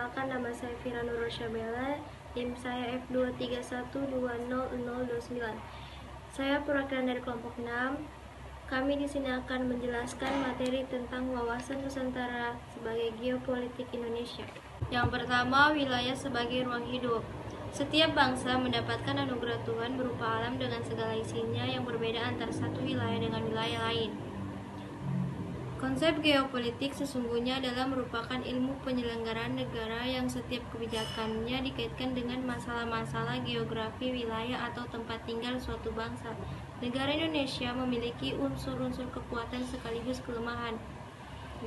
Perkenalkan, nama saya Fira Nurul Syabela, NIM saya F23120029. Saya perwakilan dari kelompok 6. Kami di sini akan menjelaskan materi tentang wawasan Nusantara sebagai geopolitik Indonesia. Yang pertama, wilayah sebagai ruang hidup. Setiap bangsa mendapatkan anugerah Tuhan berupa alam dengan segala isinya yang berbeda antara satu wilayah dengan wilayah lain. Konsep geopolitik sesungguhnya adalah merupakan ilmu penyelenggaraan negara yang setiap kebijakannya dikaitkan dengan masalah-masalah geografi wilayah atau tempat tinggal suatu bangsa. Negara Indonesia memiliki unsur-unsur kekuatan sekaligus kelemahan.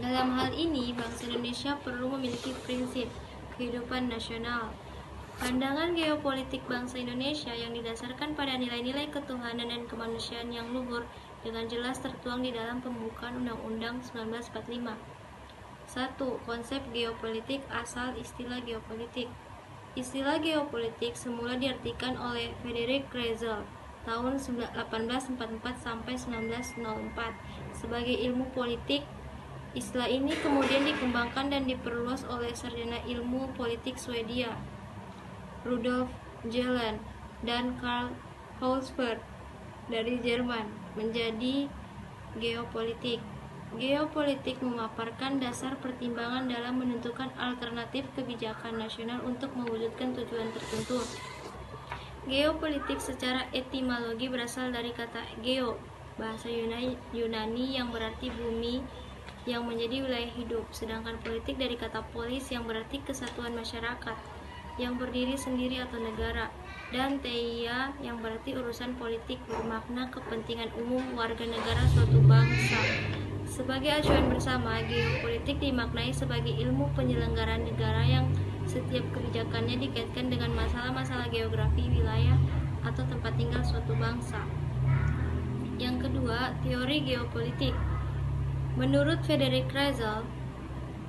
Dalam hal ini, bangsa Indonesia perlu memiliki prinsip kehidupan nasional. Pandangan geopolitik bangsa Indonesia yang didasarkan pada nilai-nilai ketuhanan dan kemanusiaan yang luhur dengan jelas tertuang di dalam pembukaan Undang-Undang 1945. 1. Konsep geopolitik. Asal istilah geopolitik. Istilah geopolitik semula diartikan oleh Frederick Reizel tahun 1844 sampai 1904 sebagai ilmu politik. Istilah ini kemudian dikembangkan dan diperluas oleh sarjana ilmu politik Swedia Rudolf Jelen dan Karl Hausberg dari Jerman menjadi geopolitik. Geopolitik memaparkan dasar pertimbangan dalam menentukan alternatif kebijakan nasional untuk mewujudkan tujuan tertentu. Geopolitik secara etimologi berasal dari kata geo, bahasa Yunani yang berarti bumi yang menjadi wilayah hidup, sedangkan politik dari kata polis yang berarti kesatuan masyarakat yang berdiri sendiri atau negara, dan theia yang berarti urusan politik bermakna kepentingan umum warga negara suatu bangsa. Sebagai acuan bersama, geopolitik dimaknai sebagai ilmu penyelenggaraan negara yang setiap kebijakannya dikaitkan dengan masalah-masalah geografi wilayah atau tempat tinggal suatu bangsa. Yang kedua, teori geopolitik. Menurut Frederick Reizel,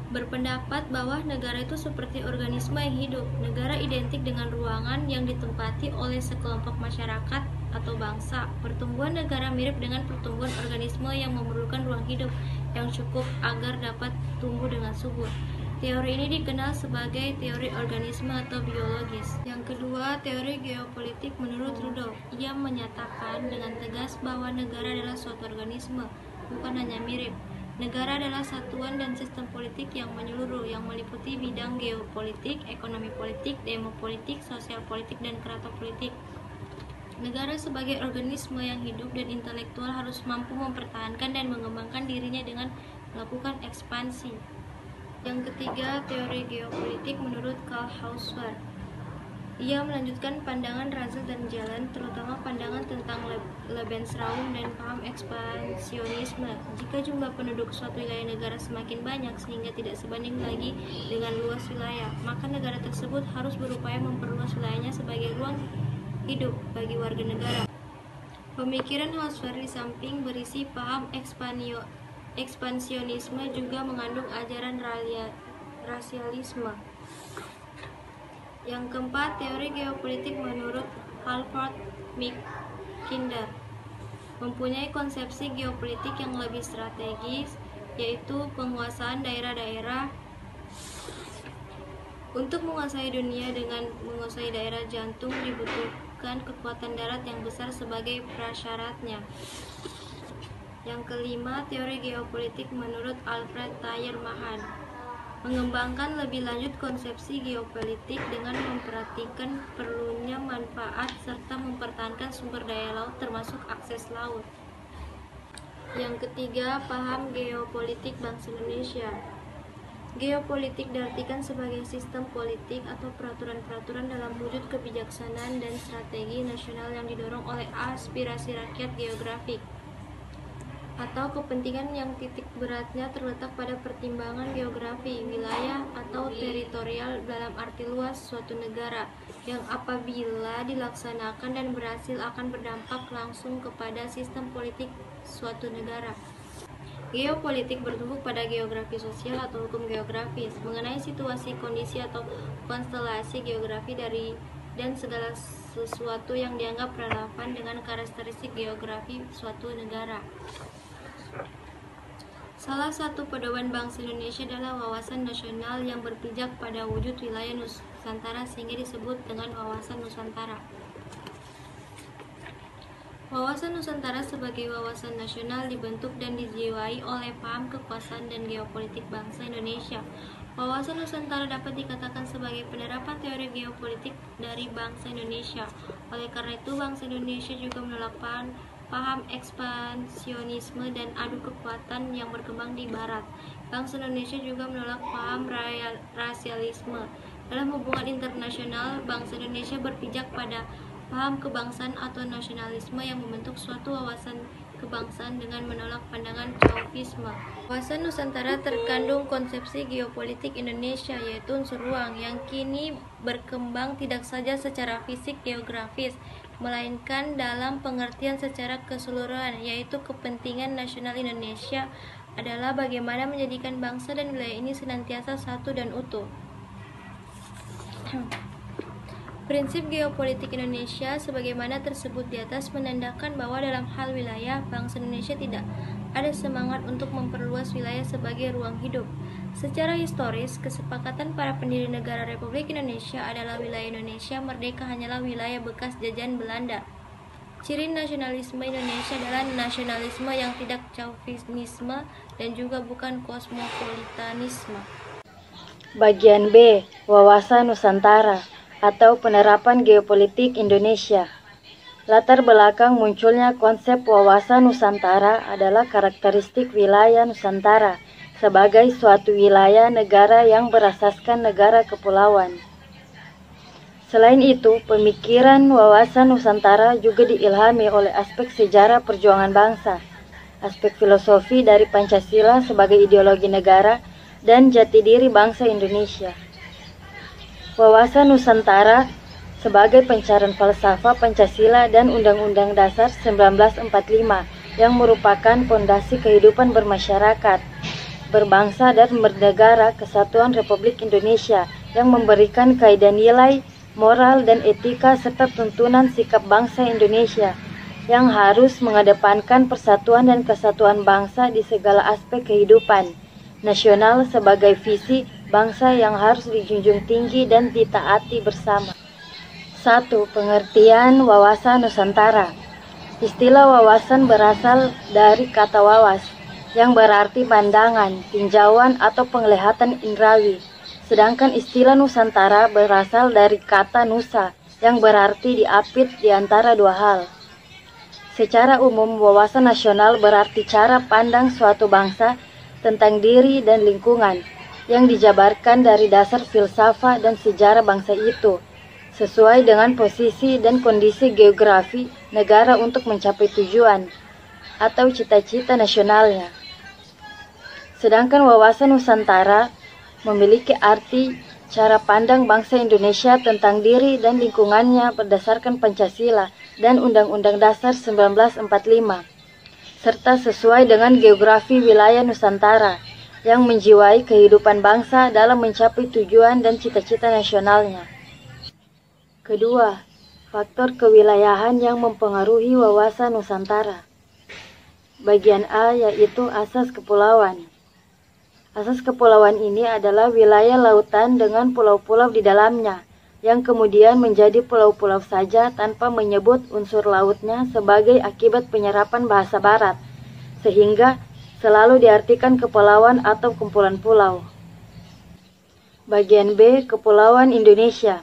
berpendapat bahwa negara itu seperti organisme yang hidup. Negara identik dengan ruangan yang ditempati oleh sekelompok masyarakat atau bangsa. Pertumbuhan negara mirip dengan pertumbuhan organisme yang memerlukan ruang hidup yang cukup agar dapat tumbuh dengan subur. Teori ini dikenal sebagai teori organisme atau biologis. Yang kedua, teori geopolitik menurut Rudolf. Ia menyatakan dengan tegas bahwa negara adalah suatu organisme, bukan hanya mirip. Negara adalah satuan dan sistem politik yang menyeluruh, yang meliputi bidang geopolitik, ekonomi politik, demopolitik, sosial politik, dan keratopolitik. Negara sebagai organisme yang hidup dan intelektual harus mampu mempertahankan dan mengembangkan dirinya dengan melakukan ekspansi. Yang ketiga, teori geopolitik menurut Karl Hausberg. Ia melanjutkan pandangan Reizel dan Jelen, terutama pandangan tentang Lebensraum dan paham ekspansionisme. Jika jumlah penduduk suatu wilayah negara semakin banyak sehingga tidak sebanding lagi dengan luas wilayah, maka negara tersebut harus berupaya memperluas wilayahnya sebagai ruang hidup bagi warga negara. Pemikiran Hausberg di samping berisi paham ekspansionisme juga mengandung ajaran rasialisme. Yang keempat, teori geopolitik menurut Halford Mackinder mempunyai konsepsi geopolitik yang lebih strategis, yaitu penguasaan daerah-daerah. Untuk menguasai dunia dengan menguasai daerah jantung dibutuhkan kekuatan darat yang besar sebagai prasyaratnya. Yang kelima, teori geopolitik menurut Alfred Thayer Mahan mengembangkan lebih lanjut konsepsi geopolitik dengan memperhatikan perlunya manfaat serta mempertahankan sumber daya laut termasuk akses laut. Yang ketiga, paham geopolitik bangsa Indonesia. Geopolitik diartikan sebagai sistem politik atau peraturan-peraturan dalam wujud kebijaksanaan dan strategi nasional yang didorong oleh aspirasi rakyat geografik atau kepentingan yang titik beratnya terletak pada pertimbangan geografi, wilayah, atau teritorial dalam arti luas suatu negara, yang apabila dilaksanakan dan berhasil akan berdampak langsung kepada sistem politik suatu negara. Geopolitik bertumbuh pada geografi sosial atau hukum geografis, mengenai situasi, kondisi, atau konstelasi geografi dan segala sesuatu yang dianggap relevan dengan karakteristik geografi suatu negara. Salah satu pedoman bangsa Indonesia adalah wawasan nasional yang berpijak pada wujud wilayah Nusantara sehingga disebut dengan wawasan Nusantara. Wawasan Nusantara sebagai wawasan nasional dibentuk dan dijiwai oleh paham kekuasaan dan geopolitik bangsa Indonesia. Wawasan Nusantara dapat dikatakan sebagai penerapan teori geopolitik dari bangsa Indonesia. Oleh karena itu, bangsa Indonesia juga menolak paham ekspansionisme dan adu kekuatan yang berkembang di Barat. Bangsa Indonesia juga menolak paham rasialisme. Dalam hubungan internasional, bangsa Indonesia berpijak pada paham kebangsaan atau nasionalisme yang membentuk suatu wawasan kebangsaan dengan menolak pandangan Chauvinisme. Wawasan Nusantara terkandung konsepsi geopolitik Indonesia, yaitu unsur ruang yang kini berkembang tidak saja secara fisik geografis, melainkan dalam pengertian secara keseluruhan, yaitu kepentingan nasional Indonesia adalah bagaimana menjadikan bangsa dan wilayah ini senantiasa satu dan utuh. Prinsip geopolitik Indonesia sebagaimana tersebut di atas menandakan bahwa dalam hal wilayah, bangsa Indonesia tidak ada semangat untuk memperluas wilayah sebagai ruang hidup. Secara historis, kesepakatan para pendiri negara Republik Indonesia adalah wilayah Indonesia merdeka hanyalah wilayah bekas jajahan Belanda. Ciri nasionalisme Indonesia adalah nasionalisme yang tidak Chauvinisme dan juga bukan kosmopolitanisme. Bagian B, wawasan Nusantara atau penerapan geopolitik Indonesia. Latar belakang munculnya konsep wawasan Nusantara adalah karakteristik wilayah Nusantara sebagai suatu wilayah negara yang berasaskan negara kepulauan. Selain itu, pemikiran wawasan Nusantara juga diilhami oleh aspek sejarah perjuangan bangsa, aspek filosofi dari Pancasila sebagai ideologi negara, dan jati diri bangsa Indonesia. Wawasan Nusantara sebagai pencarian falsafah Pancasila dan Undang-Undang Dasar 1945 yang merupakan pondasi kehidupan bermasyarakat, berbangsa dan bernegara kesatuan Republik Indonesia yang memberikan kaidah nilai, moral dan etika serta tuntunan sikap bangsa Indonesia yang harus mengedepankan persatuan dan kesatuan bangsa di segala aspek kehidupan nasional sebagai visi bangsa yang harus dijunjung tinggi dan ditaati bersama. 1. Pengertian wawasan Nusantara. Istilah wawasan berasal dari kata wawas, yang berarti pandangan, tinjauan atau penglihatan indrawi. Sedangkan istilah Nusantara berasal dari kata nusa, yang berarti diapit di antara dua hal. Secara umum, wawasan nasional berarti cara pandang suatu bangsa tentang diri dan lingkungan, yang dijabarkan dari dasar filsafat dan sejarah bangsa itu, sesuai dengan posisi dan kondisi geografi negara untuk mencapai tujuan atau cita-cita nasionalnya. Sedangkan wawasan Nusantara memiliki arti cara pandang bangsa Indonesia tentang diri dan lingkungannya berdasarkan Pancasila dan Undang-Undang Dasar 1945, serta sesuai dengan geografi wilayah Nusantara yang menjiwai kehidupan bangsa dalam mencapai tujuan dan cita-cita nasionalnya. Kedua, faktor kewilayahan yang mempengaruhi wawasan Nusantara. Bagian A yaitu asas kepulauan. Asas kepulauan ini adalah wilayah lautan dengan pulau-pulau di dalamnya, yang kemudian menjadi pulau-pulau saja tanpa menyebut unsur lautnya sebagai akibat penyerapan bahasa Barat, sehingga selalu diartikan kepulauan atau kumpulan pulau. Bagian B, Kepulauan Indonesia.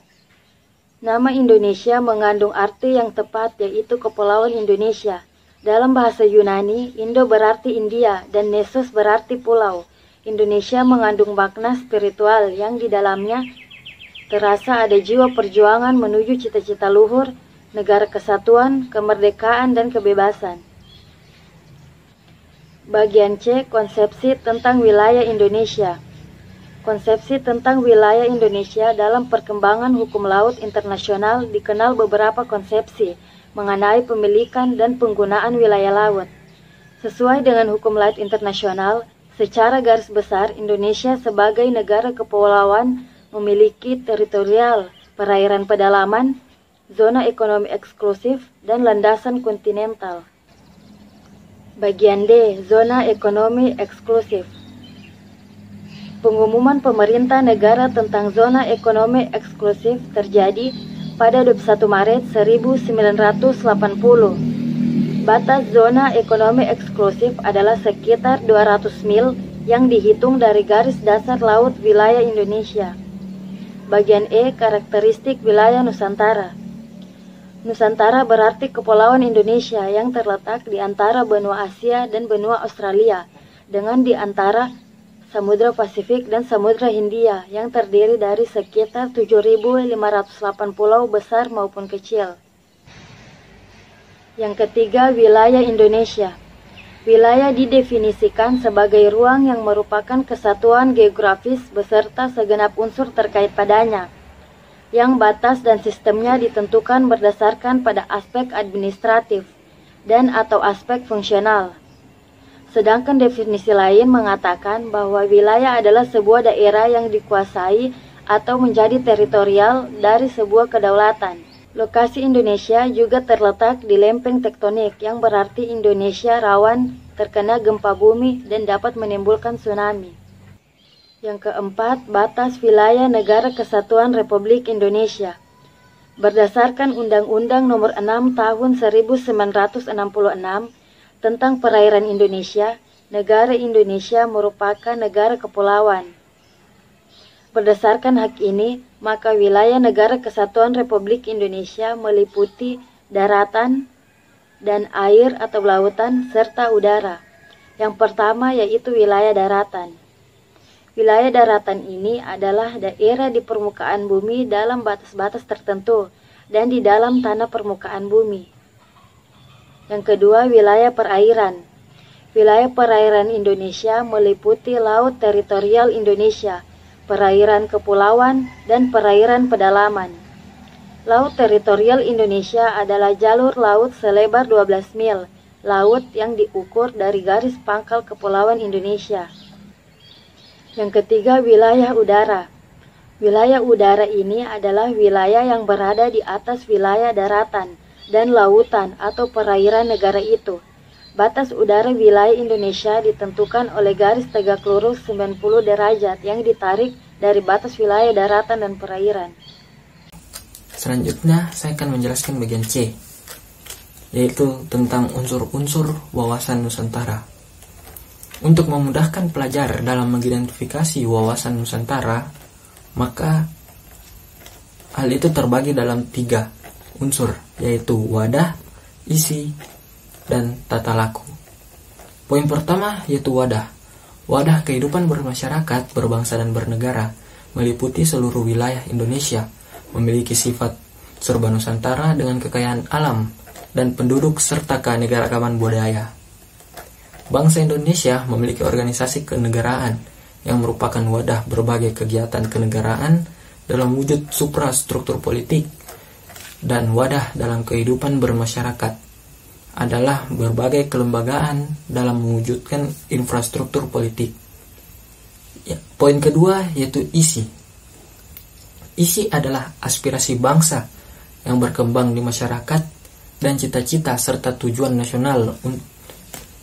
Nama Indonesia mengandung arti yang tepat yaitu Kepulauan Indonesia. Dalam bahasa Yunani, Indo berarti India dan Nesus berarti pulau. Indonesia mengandung makna spiritual yang di dalamnya terasa ada jiwa perjuangan menuju cita-cita luhur, negara kesatuan, kemerdekaan, dan kebebasan. Bagian C, konsepsi tentang wilayah Indonesia. Konsepsi tentang wilayah Indonesia dalam perkembangan hukum laut internasional dikenal beberapa konsepsi mengenai pemilikan dan penggunaan wilayah laut. Sesuai dengan hukum laut internasional, secara garis besar Indonesia sebagai negara kepulauan memiliki teritorial, perairan pedalaman, zona ekonomi eksklusif, dan landasan kontinental. Bagian D, zona ekonomi eksklusif. Pengumuman pemerintah negara tentang zona ekonomi eksklusif terjadi pada 21 Maret 1980. Batas zona ekonomi eksklusif adalah sekitar 200 mil yang dihitung dari garis dasar laut wilayah Indonesia. Bagian E, karakteristik wilayah Nusantara. Nusantara berarti kepulauan Indonesia yang terletak di antara benua Asia dan benua Australia, dengan di antara Samudra Pasifik dan Samudra Hindia yang terdiri dari sekitar 7.508 pulau besar maupun kecil. Yang ketiga, wilayah Indonesia. Wilayah didefinisikan sebagai ruang yang merupakan kesatuan geografis beserta segenap unsur terkait padanya, yang batas dan sistemnya ditentukan berdasarkan pada aspek administratif dan atau aspek fungsional. Sedangkan definisi lain mengatakan bahwa wilayah adalah sebuah daerah yang dikuasai atau menjadi teritorial dari sebuah kedaulatan. Lokasi Indonesia juga terletak di lempeng tektonik yang berarti Indonesia rawan terkena gempa bumi dan dapat menimbulkan tsunami. Yang keempat, batas wilayah Negara Kesatuan Republik Indonesia. Berdasarkan Undang-Undang Nomor 6 Tahun 1966 tentang Perairan Indonesia, negara Indonesia merupakan negara kepulauan. Berdasarkan hak ini, maka wilayah Negara Kesatuan Republik Indonesia meliputi daratan dan air atau lautan serta udara. Yang pertama yaitu wilayah daratan. Wilayah daratan ini adalah daerah di permukaan bumi dalam batas-batas tertentu dan di dalam tanah permukaan bumi. Yang kedua, wilayah perairan. Wilayah perairan Indonesia meliputi laut teritorial Indonesia, perairan kepulauan, dan perairan pedalaman. Laut teritorial Indonesia adalah jalur laut selebar 12 mil, laut yang diukur dari garis pangkal kepulauan Indonesia. Yang ketiga, wilayah udara. Wilayah udara ini adalah wilayah yang berada di atas wilayah daratan dan lautan atau perairan negara itu. Batas udara wilayah Indonesia ditentukan oleh garis tegak lurus 90 derajat yang ditarik dari batas wilayah daratan dan perairan. Selanjutnya, saya akan menjelaskan bagian C, yaitu tentang unsur-unsur wawasan Nusantara. Untuk memudahkan pelajar dalam mengidentifikasi wawasan Nusantara, maka hal itu terbagi dalam 3 unsur, yaitu wadah, isi, dan tata laku. Poin pertama yaitu wadah. Wadah kehidupan bermasyarakat, berbangsa, dan bernegara meliputi seluruh wilayah Indonesia, memiliki sifat serba Nusantara dengan kekayaan alam dan penduduk serta keanekaragaman budaya. Bangsa Indonesia memiliki organisasi kenegaraan yang merupakan wadah berbagai kegiatan kenegaraan dalam wujud suprastruktur politik, dan wadah dalam kehidupan bermasyarakat adalah berbagai kelembagaan dalam mewujudkan infrastruktur politik. Poin kedua yaitu isi. Isi adalah aspirasi bangsa yang berkembang di masyarakat dan cita-cita serta tujuan nasional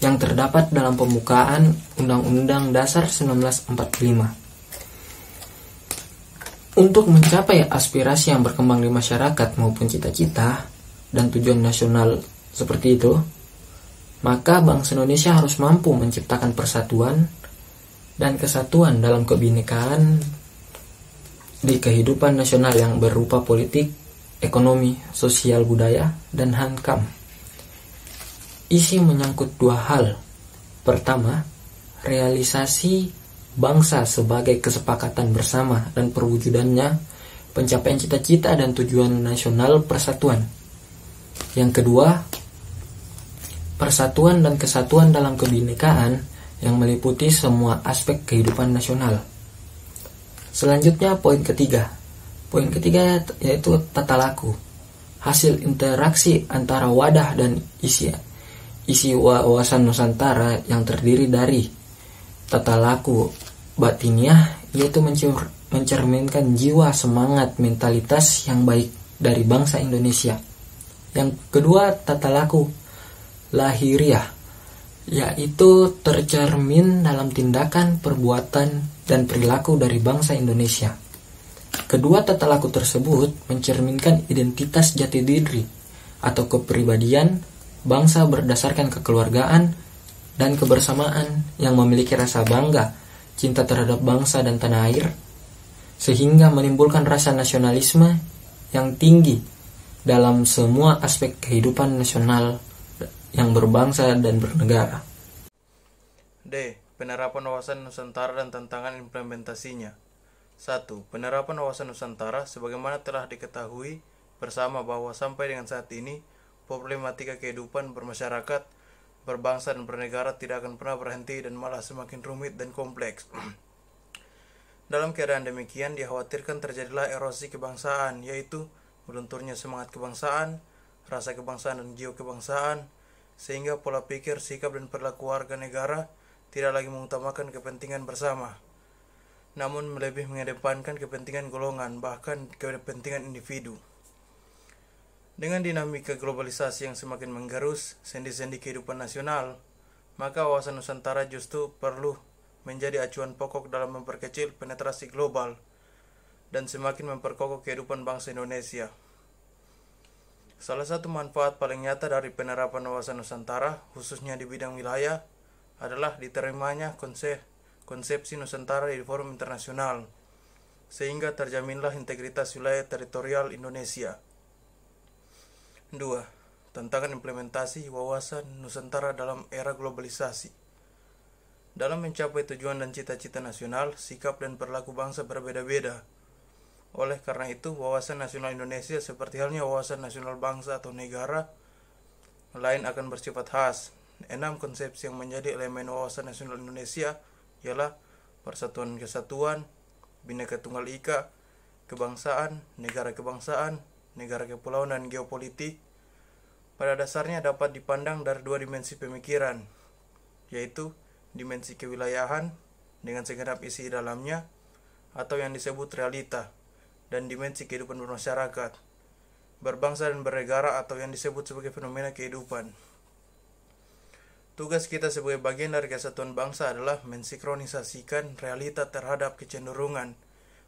yang terdapat dalam pembukaan Undang-Undang Dasar 1945. Untuk mencapai aspirasi yang berkembang di masyarakat maupun cita-cita dan tujuan nasional seperti itu, maka bangsa Indonesia harus mampu menciptakan persatuan dan kesatuan dalam kebinekaan di kehidupan nasional yang berupa politik, ekonomi, sosial, budaya, dan hankam. Isi menyangkut 2 hal. Pertama, realisasi bangsa sebagai kesepakatan bersama dan perwujudannya pencapaian cita-cita dan tujuan nasional persatuan. Yang kedua, persatuan dan kesatuan dalam kebinekaan yang meliputi semua aspek kehidupan nasional. Selanjutnya poin ketiga. Poin ketiga yaitu tata laku. Hasil interaksi antara wadah dan isi wawasan Nusantara yang terdiri dari tata laku batiniah, yaitu mencerminkan jiwa, semangat, mentalitas yang baik dari bangsa Indonesia. Yang kedua, tata laku lahiriah, yaitu tercermin dalam tindakan, perbuatan, dan perilaku dari bangsa Indonesia. Kedua tata laku tersebut mencerminkan identitas jati diri atau kepribadian bangsa berdasarkan kekeluargaan dan kebersamaan yang memiliki rasa bangga, cinta terhadap bangsa dan tanah air, sehingga menimbulkan rasa nasionalisme yang tinggi dalam semua aspek kehidupan nasional yang berbangsa dan bernegara. D. Penerapan wawasan Nusantara dan tantangan implementasinya. 1. Penerapan wawasan Nusantara sebagaimana telah diketahui bersama bahwa sampai dengan saat ini problematika kehidupan bermasyarakat, berbangsa dan bernegara tidak akan pernah berhenti dan malah semakin rumit dan kompleks. Dalam keadaan demikian dikhawatirkan terjadilah erosi kebangsaan, yaitu melunturnya semangat kebangsaan, rasa kebangsaan dan jiwa kebangsaan, sehingga pola pikir, sikap, dan perilaku warga negara tidak lagi mengutamakan kepentingan bersama, namun lebih mengedepankan kepentingan golongan, bahkan kepentingan individu. Dengan dinamika globalisasi yang semakin menggerus sendi-sendi kehidupan nasional, maka wawasan Nusantara justru perlu menjadi acuan pokok dalam memperkecil penetrasi global dan semakin memperkokoh kehidupan bangsa Indonesia. Salah satu manfaat paling nyata dari penerapan wawasan Nusantara, khususnya di bidang wilayah, adalah diterimanya konsepsi Nusantara di forum internasional, sehingga terjaminlah integritas wilayah teritorial Indonesia. 2. Tantangan implementasi wawasan Nusantara dalam era globalisasi. Dalam mencapai tujuan dan cita-cita nasional, sikap dan perilaku bangsa berbeda-beda. Oleh karena itu, wawasan nasional Indonesia seperti halnya wawasan nasional bangsa atau negara lain akan bersifat khas. 6 konsepsi yang menjadi elemen wawasan nasional Indonesia ialah persatuan kesatuan, Bhinneka Tunggal Ika, kebangsaan, negara kepulauan, dan geopolitik. Pada dasarnya dapat dipandang dari dua dimensi pemikiran, yaitu dimensi kewilayahan dengan segenap isi dalamnya atau yang disebut realita, dan dimensi kehidupan bermasyarakat, berbangsa dan bernegara atau yang disebut sebagai fenomena kehidupan. Tugas kita sebagai bagian dari kesatuan bangsa adalah mensinkronisasikan realita terhadap kecenderungan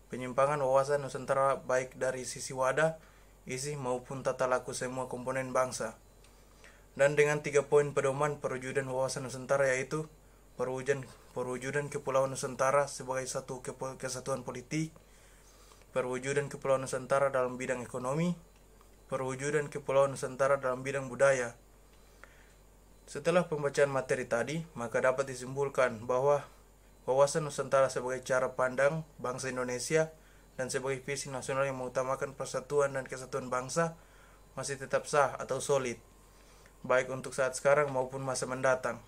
penyimpangan wawasan Nusantara baik dari sisi wadah, isi maupun tata laku semua komponen bangsa. Dan dengan 3 poin pedoman perwujudan wawasan Nusantara, yaitu perwujudan Kepulauan Nusantara sebagai satu kesatuan politik, perwujudan Kepulauan Nusantara dalam bidang ekonomi, perwujudan Kepulauan Nusantara dalam bidang budaya. Setelah pembacaan materi tadi, maka dapat disimpulkan bahwa wawasan Nusantara sebagai cara pandang bangsa Indonesia dan sebagai visi nasional yang mengutamakan persatuan dan kesatuan bangsa masih tetap sah atau solid, baik untuk saat sekarang maupun masa mendatang.